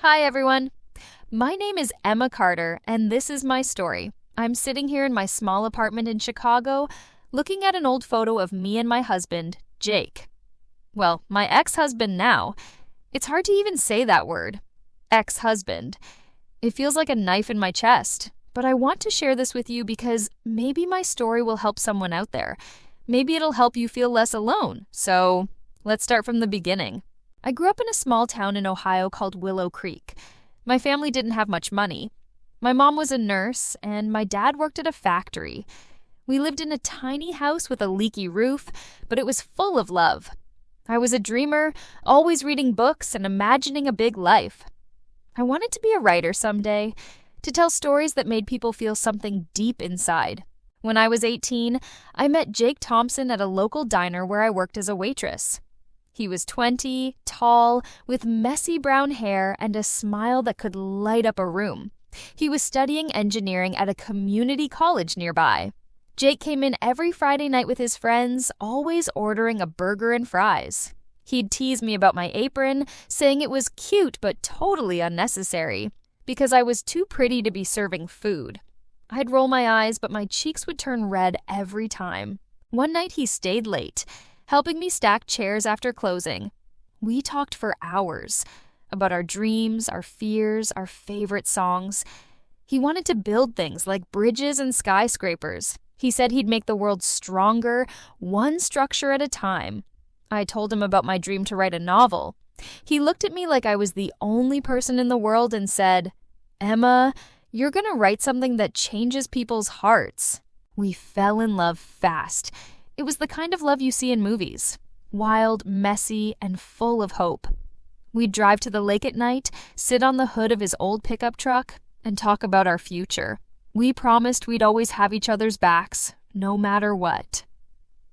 Hi, everyone. My name is Emma Carter, and this is my story. I'm sitting here in my small apartment in Chicago, looking at an old photo of me and my husband, Jake. Well, my ex-husband now. It's hard to even say that word. Ex-husband. It feels like a knife in my chest, but I want to share this with you because maybe my story will help someone out there. Maybe it'll help you feel less alone. So, let's start from the beginning. I grew up in a small town in Ohio called Willow Creek. My family didn't have much money. My mom was a nurse, and my dad worked at a factory. We lived in a tiny house with a leaky roof, but it was full of love. I was a dreamer, always reading books and imagining a big life. I wanted to be a writer someday, to tell stories that made people feel something deep inside. When I was 18, I met Jake Thompson at a local diner where I worked as a waitress. He was 20, tall, with messy brown hair and a smile that could light up a room. He was studying engineering at a community college nearby. Jake came in every Friday night with his friends, always ordering a burger and fries. He'd tease me about my apron, saying it was cute but totally unnecessary, because I was too pretty to be serving food. I'd roll my eyes, but my cheeks would turn red every time. One night he stayed late, helping me stack chairs after closing. We talked for hours about our dreams, our fears, our favorite songs. He wanted to build things like bridges and skyscrapers. He said he'd make the world stronger, one structure at a time. I told him about my dream to write a novel. He looked at me like I was the only person in the world and said, "Emma, you're going to write something that changes people's hearts." We fell in love fast. It was the kind of love you see in movies. Wild, messy, and full of hope. We'd drive to the lake at night, sit on the hood of his old pickup truck, and talk about our future. We promised we'd always have each other's backs, no matter what.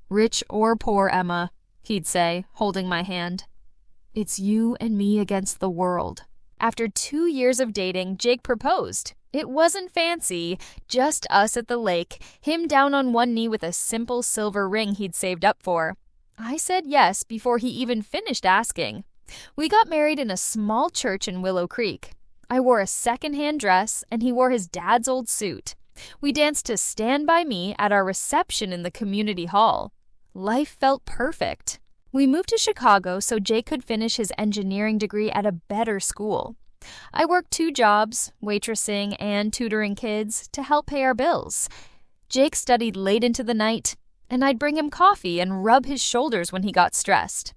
"Rich or poor, Emma," he'd say, holding my hand. "It's you and me against the world." After 2 years of dating, Jake proposed. It wasn't fancy, just us at the lake, him down on one knee with a simple silver ring he'd saved up for. I said yes before he even finished asking. We got married in a small church in Willow Creek. I wore a second-hand dress, and he wore his dad's old suit. We danced to Stand By Me at our reception in the community hall. Life felt perfect. We moved to Chicago so Jake could finish his engineering degree at a better school. I worked 2 jobs, waitressing and tutoring kids, to help pay our bills. Jake studied late into the night, and I'd bring him coffee and rub his shoulders when he got stressed.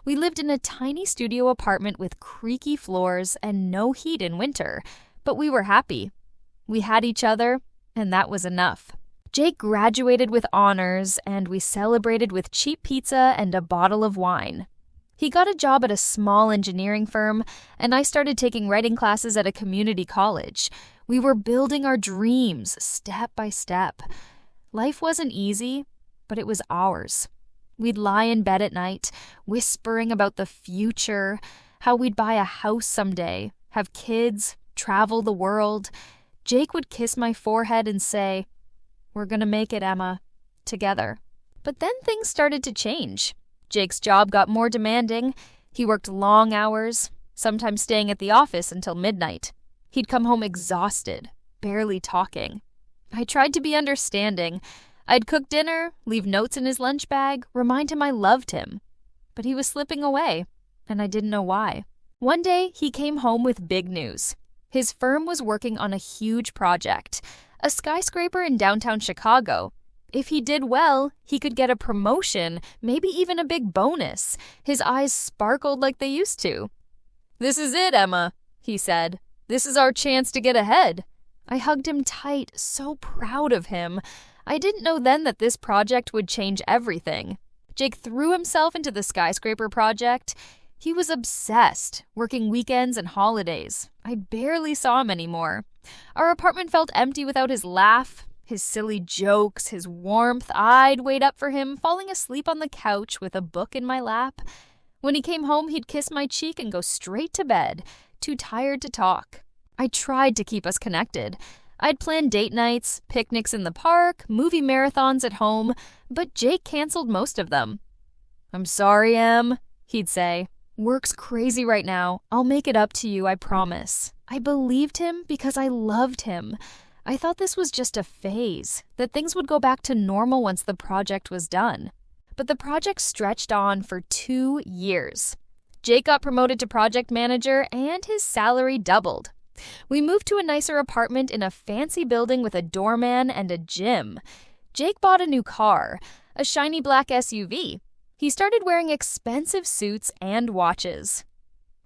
We lived in a tiny studio apartment with creaky floors and no heat in winter, but we were happy. We had each other, and that was enough. Jake graduated with honors, and we celebrated with cheap pizza and a bottle of wine. He got a job at a small engineering firm, and I started taking writing classes at a community college. We were building our dreams step by step. Life wasn't easy, but it was ours. We'd lie in bed at night, whispering about the future, how we'd buy a house someday, have kids, travel the world. Jake would kiss my forehead and say, "We're gonna make it, Emma, together." But then things started to change. Jake's job got more demanding. He worked long hours, sometimes staying at the office until midnight. He'd come home exhausted, barely talking. I tried to be understanding. I'd cook dinner, leave notes in his lunch bag, remind him I loved him. But he was slipping away, and I didn't know why. One day, he came home with big news. His firm was working on a huge project, a skyscraper in downtown Chicago. If he did well, he could get a promotion, maybe even a big bonus. His eyes sparkled like they used to. "This is it, Emma," he said. "This is our chance to get ahead." I hugged him tight, so proud of him. I didn't know then that this project would change everything. Jake threw himself into the skyscraper project. He was obsessed, working weekends and holidays. I barely saw him anymore. Our apartment felt empty without his laugh, his silly jokes, his warmth. I'd wait up for him, falling asleep on the couch with a book in my lap. When he came home, he'd kiss my cheek and go straight to bed, too tired to talk. I tried to keep us connected. I'd plan date nights, picnics in the park, movie marathons at home, but Jake canceled most of them. "I'm sorry, Em," he'd say. Work's crazy right now. I'll make it up to you, I promise. I believed him because I loved him. I thought this was just a phase, that things would go back to normal once the project was done. But the project stretched on for 2 years. Jake got promoted to project manager and his salary doubled. We moved to a nicer apartment in a fancy building with a doorman and a gym. Jake bought a new car, a shiny black SUV. He started wearing expensive suits and watches.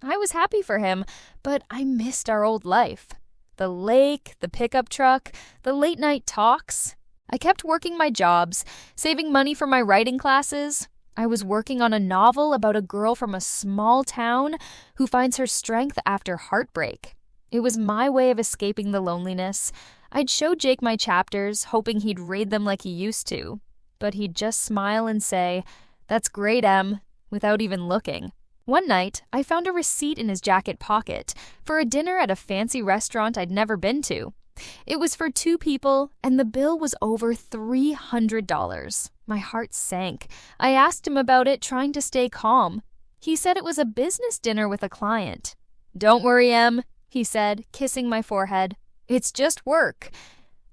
I was happy for him, but I missed our old life. The lake, the pickup truck, the late-night talks. I kept working my jobs, saving money for my writing classes. I was working on a novel about a girl from a small town who finds her strength after heartbreak. It was my way of escaping the loneliness. I'd show Jake my chapters, hoping he'd read them like he used to. But he'd just smile and say, "That's great, Em," without even looking. One night, I found a receipt in his jacket pocket for a dinner at a fancy restaurant I'd never been to. It was for 2 people, and the bill was over $300. My heart sank. I asked him about it, trying to stay calm. He said it was a business dinner with a client. "Don't worry, Em," he said, kissing my forehead. "It's just work."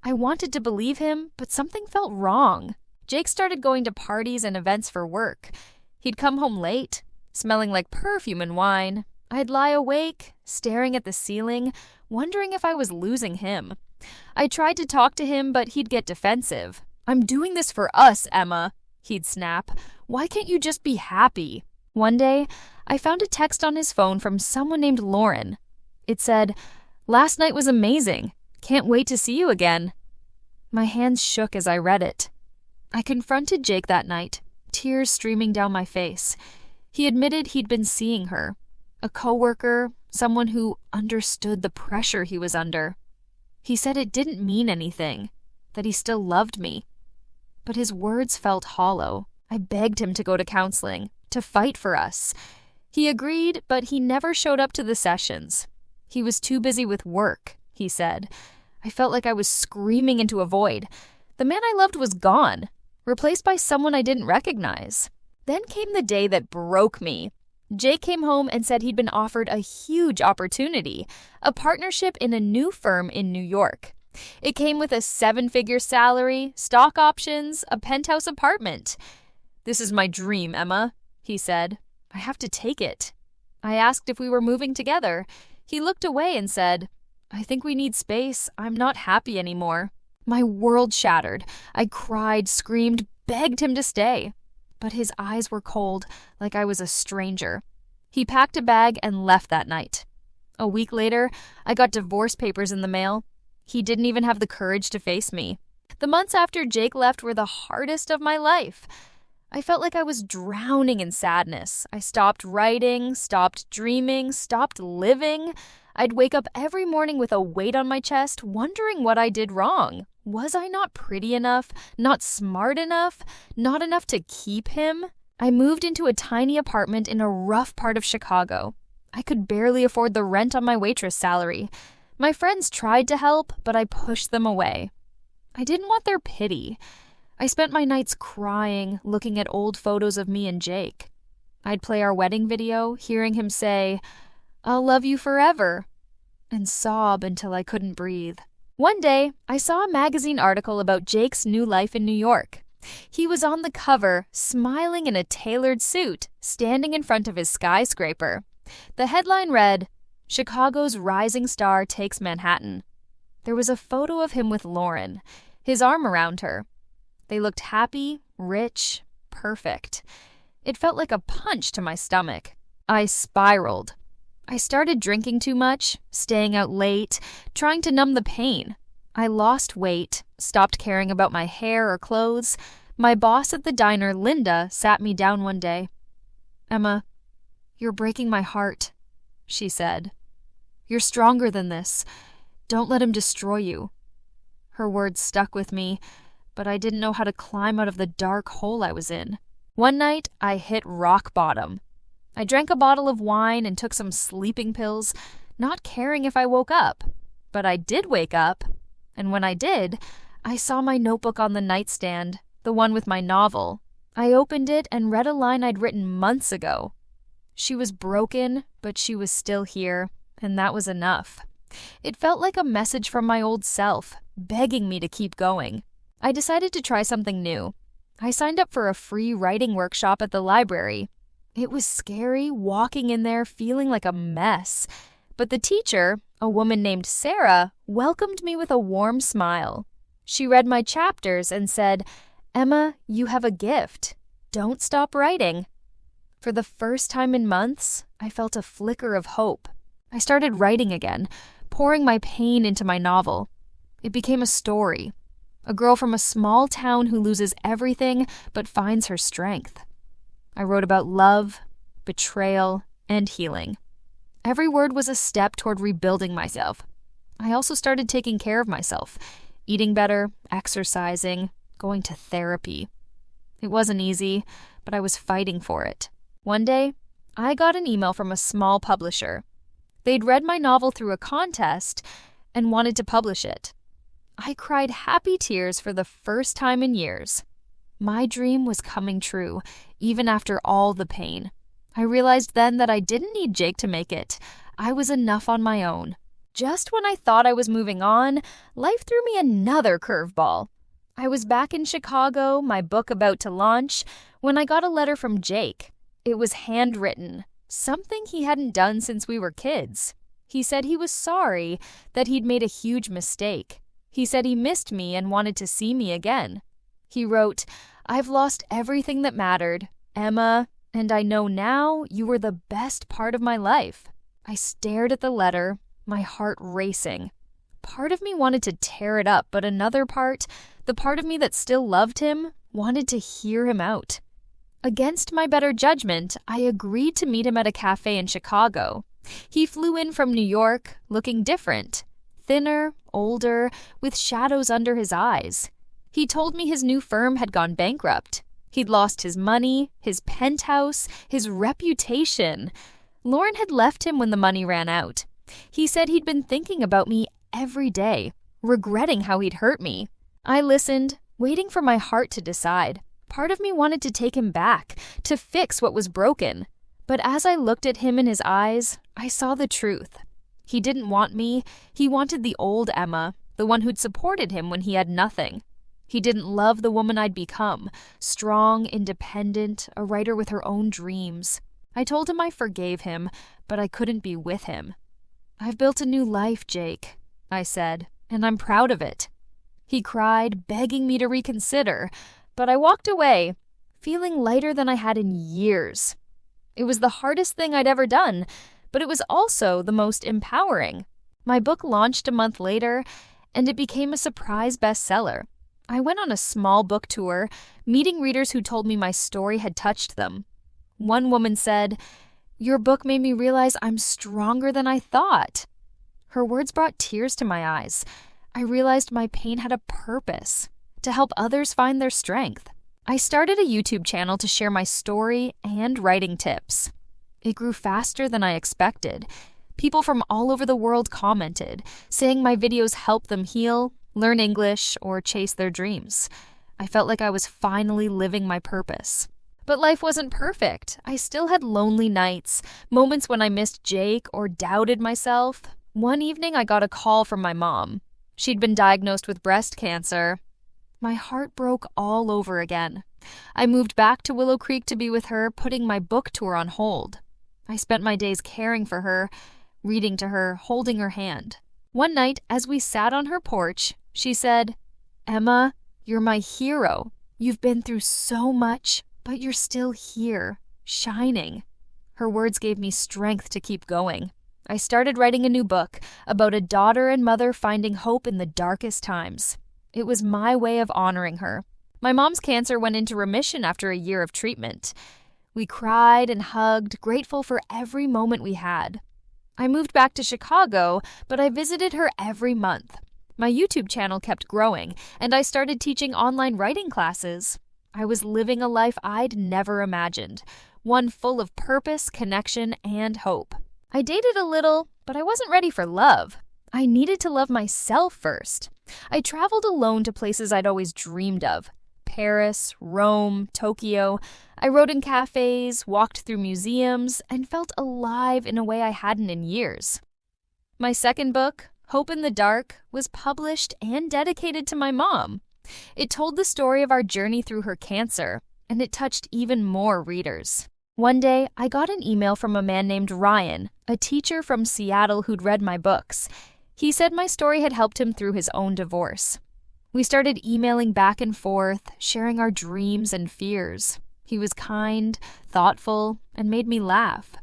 I wanted to believe him, but something felt wrong. Jake started going to parties and events for work. He'd come home late, smelling like perfume and wine. I'd lie awake, staring at the ceiling, wondering if I was losing him. I tried to talk to him, but he'd get defensive. "I'm doing this for us, Emma," he'd snap. "Why can't you just be happy?" One day, I found a text on his phone from someone named Lauren. It said, "Last night was amazing. Can't wait to see you again." My hands shook as I read it. I confronted Jake that night, tears streaming down my face. He admitted he'd been seeing her, a coworker, someone who understood the pressure he was under. He said it didn't mean anything, that he still loved me. But his words felt hollow. I begged him to go to counseling, to fight for us. He agreed, but he never showed up to the sessions. He was too busy with work, he said. I felt like I was screaming into a void. The man I loved was gone, replaced by someone I didn't recognize. Then came the day that broke me. Jake came home and said he'd been offered a huge opportunity, a partnership in a new firm in New York. It came with a 7-figure salary, stock options, a penthouse apartment. "This is my dream, Emma," he said. "I have to take it." I asked if we were moving together. He looked away and said, "I think we need space. I'm not happy anymore." My world shattered. I cried, screamed, begged him to stay. But his eyes were cold, like I was a stranger. He packed a bag and left that night. A week later, I got divorce papers in the mail. He didn't even have the courage to face me. The months after Jake left were the hardest of my life. I felt like I was drowning in sadness. I stopped writing, stopped dreaming, stopped living. I'd wake up every morning with a weight on my chest, wondering what I did wrong. Was I not pretty enough? Not smart enough? Not enough to keep him? I moved into a tiny apartment in a rough part of Chicago. I could barely afford the rent on my waitress salary. My friends tried to help, but I pushed them away. I didn't want their pity. I spent my nights crying, looking at old photos of me and Jake. I'd play our wedding video, hearing him say, "I'll love you forever," and sob until I couldn't breathe. One day, I saw a magazine article about Jake's new life in New York. He was on the cover, smiling in a tailored suit, standing in front of his skyscraper. The headline read, "Chicago's rising star takes Manhattan." There was a photo of him with Lauren, his arm around her. They looked happy, rich, perfect. It felt like a punch to my stomach. I spiraled. I started drinking too much, staying out late, trying to numb the pain. I lost weight, stopped caring about my hair or clothes. My boss at the diner, Linda, sat me down one day. "Emma, you're breaking my heart," she said. "You're stronger than this. Don't let him destroy you." Her words stuck with me, but I didn't know how to climb out of the dark hole I was in. One night, I hit rock bottom. I drank a bottle of wine and took some sleeping pills, not caring if I woke up. But I did wake up, and when I did, I saw my notebook on the nightstand, the one with my novel. I opened it and read a line I'd written months ago. She was broken, but she was still here, and that was enough. It felt like a message from my old self, begging me to keep going. I decided to try something new. I signed up for a free writing workshop at the library. It was scary walking in there feeling like a mess, but the teacher, a woman named Sarah, welcomed me with a warm smile. She read my chapters and said, "Emma, you have a gift. Don't stop writing." For the first time in months, I felt a flicker of hope. I started writing again, pouring my pain into my novel. It became a story. A girl from a small town who loses everything but finds her strength. I wrote about love, betrayal, and healing. Every word was a step toward rebuilding myself. I also started taking care of myself, eating better, exercising, going to therapy. It wasn't easy, but I was fighting for it. One day, I got an email from a small publisher. They'd read my novel through a contest and wanted to publish it. I cried happy tears for the first time in years. My dream was coming true, even after all the pain. I realized then that I didn't need Jake to make it. I was enough on my own. Just when I thought I was moving on, life threw me another curveball. I was back in Chicago, my book about to launch, when I got a letter from Jake. It was handwritten, something he hadn't done since we were kids. He said he was sorry, that he'd made a huge mistake. He said he missed me and wanted to see me again. He wrote, "I've lost everything that mattered, Emma, and I know now you were the best part of my life." I stared at the letter, my heart racing. Part of me wanted to tear it up, but another part, the part of me that still loved him, wanted to hear him out. Against my better judgment, I agreed to meet him at a cafe in Chicago. He flew in from New York, looking different. Thinner, older, with shadows under his eyes. He told me his new firm had gone bankrupt. He'd lost his money, his penthouse, his reputation. Lauren had left him when the money ran out. He said he'd been thinking about me every day, regretting how he'd hurt me. I listened, waiting for my heart to decide. Part of me wanted to take him back, to fix what was broken. But as I looked at him in his eyes, I saw the truth. He didn't want me. He wanted the old Emma, the one who'd supported him when he had nothing. He didn't love the woman I'd become, strong, independent, a writer with her own dreams. I told him I forgave him, but I couldn't be with him. "I've built a new life, Jake," I said, "and I'm proud of it." He cried, begging me to reconsider, but I walked away, feeling lighter than I had in years. It was the hardest thing I'd ever done, but it was also the most empowering. My book launched a month later, and it became a surprise bestseller. I went on a small book tour, meeting readers who told me my story had touched them. One woman said, "Your book made me realize I'm stronger than I thought." Her words brought tears to my eyes. I realized my pain had a purpose, to help others find their strength. I started a YouTube channel to share my story and writing tips. It grew faster than I expected. People from all over the world commented, saying my videos help them heal, learn English, or chase their dreams. I felt like I was finally living my purpose. But life wasn't perfect. I still had lonely nights, moments when I missed Jake or doubted myself. One evening I got a call from my mom. She'd been diagnosed with breast cancer. My heart broke all over again. I moved back to Willow Creek to be with her, putting my book tour on hold. I spent my days caring for her, reading to her, holding her hand. One night, as we sat on her porch, she said, "Emma, you're my hero. You've been through so much, but you're still here, shining." Her words gave me strength to keep going. I started writing a new book about a daughter and mother finding hope in the darkest times. It was my way of honoring her. My mom's cancer went into remission after a year of treatment. We cried and hugged, grateful for every moment we had. I moved back to Chicago, but I visited her every month. My YouTube channel kept growing, and I started teaching online writing classes. I was living a life I'd never imagined, one full of purpose, connection, and hope. I dated a little, but I wasn't ready for love. I needed to love myself first. I traveled alone to places I'd always dreamed of. Paris, Rome, Tokyo. I wrote in cafes, walked through museums, and felt alive in a way I hadn't in years. My second book, Hope in the Dark, was published and dedicated to my mom. It told the story of our journey through her cancer, and it touched even more readers. One day, I got an email from a man named Ryan, a teacher from Seattle who'd read my books. He said my story had helped him through his own divorce. We started emailing back and forth, sharing our dreams and fears. He was kind, thoughtful, and made me laugh.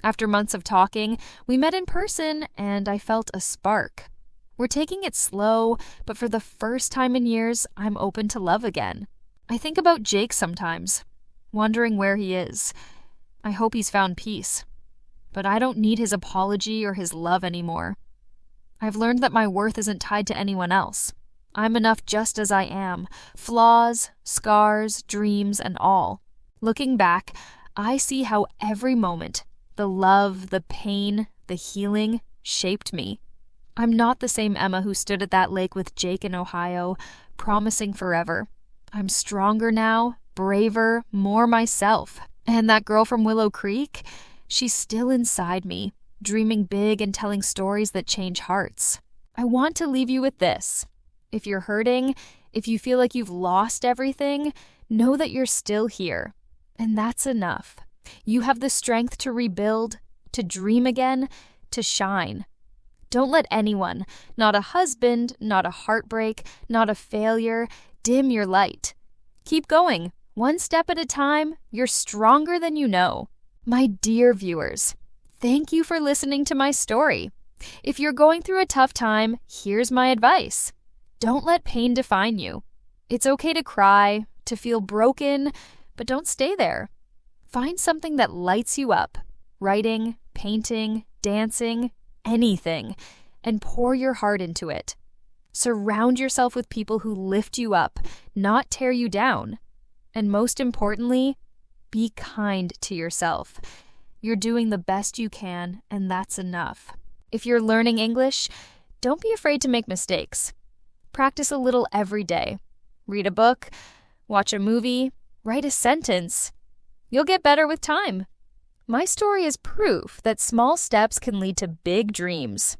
After months of talking, we met in person, and I felt a spark. We're taking it slow, but for the first time in years, I'm open to love again. I think about Jake sometimes, wondering where he is. I hope he's found peace. But I don't need his apology or his love anymore. I've learned that my worth isn't tied to anyone else. I'm enough just as I am, flaws, scars, dreams, and all. Looking back, I see how every moment, the love, the pain, the healing, shaped me. I'm not the same Emma who stood at that lake with Jake in Ohio, promising forever. I'm stronger now, braver, more myself. And that girl from Willow Creek, she's still inside me, dreaming big and telling stories that change hearts. I want to leave you with this. If you're hurting, if you feel like you've lost everything, know that you're still here. And that's enough. You have the strength to rebuild, to dream again, to shine. Don't let anyone, not a husband, not a heartbreak, not a failure, dim your light. Keep going. One step at a time, you're stronger than you know. My dear viewers, thank you for listening to my story. If you're going through a tough time, here's my advice. Don't let pain define you. It's okay to cry, to feel broken, but don't stay there. Find something that lights you up. Writing, painting, dancing, anything, and pour your heart into it. Surround yourself with people who lift you up, not tear you down. And most importantly, be kind to yourself. You're doing the best you can, and that's enough. If you're learning English, don't be afraid to make mistakes. Practice a little every day. Read a book, watch a movie, write a sentence. You'll get better with time. My story is proof that small steps can lead to big dreams.